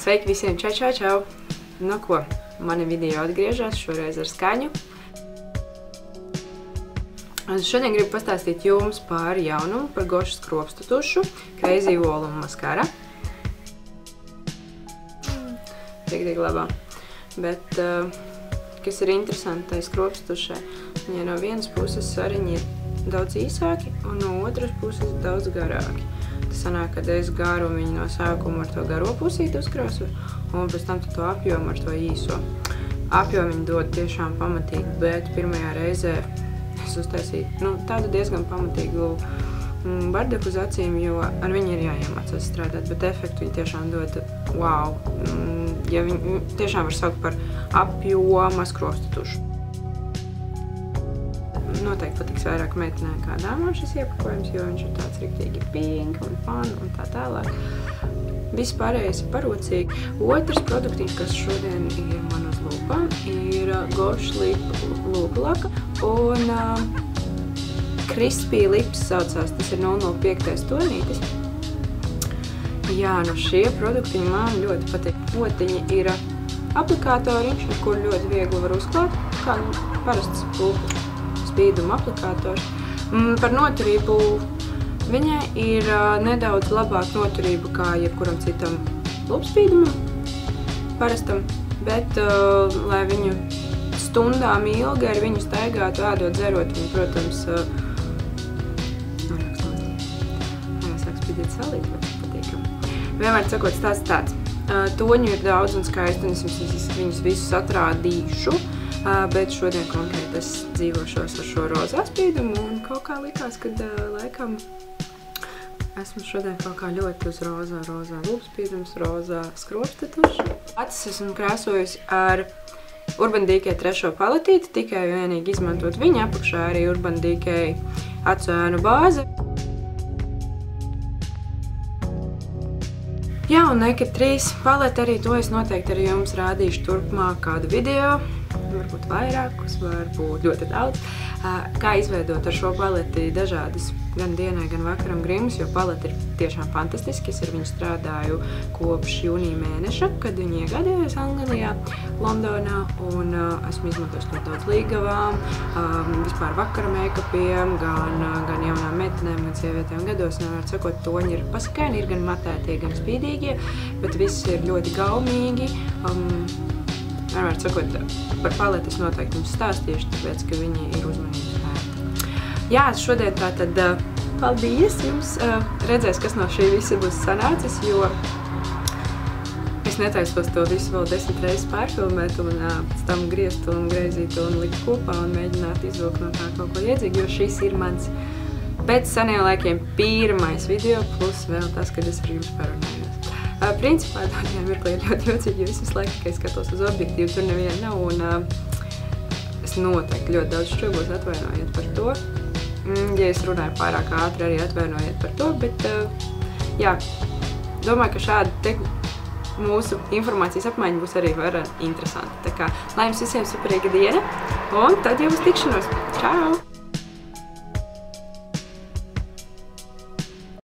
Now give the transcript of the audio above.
Sveiki visiem, čau! Nu ko, mani video atgriežas šoreiz ar skaņu. Šodien gribu pastāstīt jums par jaunumu, par Gošas kropstu tušu, Crazy Volume Mascara. Tik labā. Bet, kas ir interesantais kropstu tušai, viņa no vienas puses sariņi ir daudz īsāki un no otras puses daudz garāki. Tas sanāk, kad es garu viņu no sākuma ar to garo pusīti uzkrāsu un pēc tam to apjomu ar to īso. Apjomu viņi dod tiešām pamatīgi, bet pirmajā reizē es uztaisīju tādu diezgan pamatīgu bardaku uz acīm, jo ar viņu ir jāiemācās strādāt, bet efektu viņi tiešām dod wow. Ja viņi tiešām var saukt par apjomas kropstu tušu. Noteikti patiks vairāk meitenēm kā dāmām šis iepakojums, jo viņš ir tāds riktīgi pink un fun un tā tālāk. Viss pārējais ir parocīgi. Otrs produktiņš, kas šodien ir man uz lūpām, ir Gošas lūpu laka un Crispy Lips saucās. Tas ir 005. tonītis. Jā, šie produktiņi man ļoti patīk. Otiņi ir aplikātoriņš, ar kuru ļoti viegli var uzklāt, kā parasts lūpu spīduma aplikātors. Par noturību viņai ir nedaudz labāka noturība kā jebkuram citam lūpspīdumam, parastam, bet, lai viņu stundām ilgi ar viņu staigātu, ēdot, dzerot, viņu, protams, sāk spīdīt salīt, ļoti patīkami. Vienmēr sakot, stāsts tāds. Toņu ir daudz un skaisti, un es viņus visus atrādīšu. Bet šodien konkrēti es dzīvošos ar šo rozā spīdumu un kaut kā likās, kad laikam esmu šodien kaut kā ļoti uz rozā lūpspīdums, rozā kropstu tušu. Acis esmu krāsojusi ar Urban Decay 3. paletīti, tikai vienīgi izmantot viņa apakšā arī Urban Decay acu ēnu bāze. Jā, un Naked 3 paleti arī to es noteikti arī jums rādīšu turpmāk kādu video. Varbūt vairākus, varbūt ļoti daudz. Kā izveidot ar šo paleti dažādas gan dienai, gan vakaram grimus, jo paleti ir tiešām fantastiski. Es ar viņu strādāju kopš jūnija mēneša, kad viņi iegādājās Anglijā, Londonā, un esmu izmantojis ļoti daudz līgavām, vispār vakara make-upiem, gan jaunām meitenēm, gan sievietēm gados. Nevar sakot, toņi ir pasakaini, ir gan matētie, gan spīdīgie, bet viss ir ļoti gaumīgi. Vienmēr sakot, par paleti es noteikti jums stāstīšu, tāpēc, ka viņi ir uzmanības vērti. Jā, šodien tātad paldies jums. Redzēs, kas no šī visa būs sanācis, jo es netaisos to visu vēl 10 reizes pārfilmēt un pēc tam griezt un greizīt un likt kopā un mēģināt izvilkt no tā kaut ko iedzīgu, jo šis ir mans pēc seniem laikiem pirmais video, plus vēl tas, kad es ar jums parunājos. Principā tādā mirklī ir ļoti jocīgi, jo visus laiku, ka es skatos uz objektīvu, tur neviena nav, un es noteikti ļoti daudz šķobos, atvainojiet par to. Ja es runāju pārāk ātri, arī atvainojiet par to, bet jā, domāju, ka šāda mūsu informācijas apmaiņa būs arī vairāk interesanti. Tā kā, lai jums visiem superīga diena, un tad jau uz tikšanos. Čau!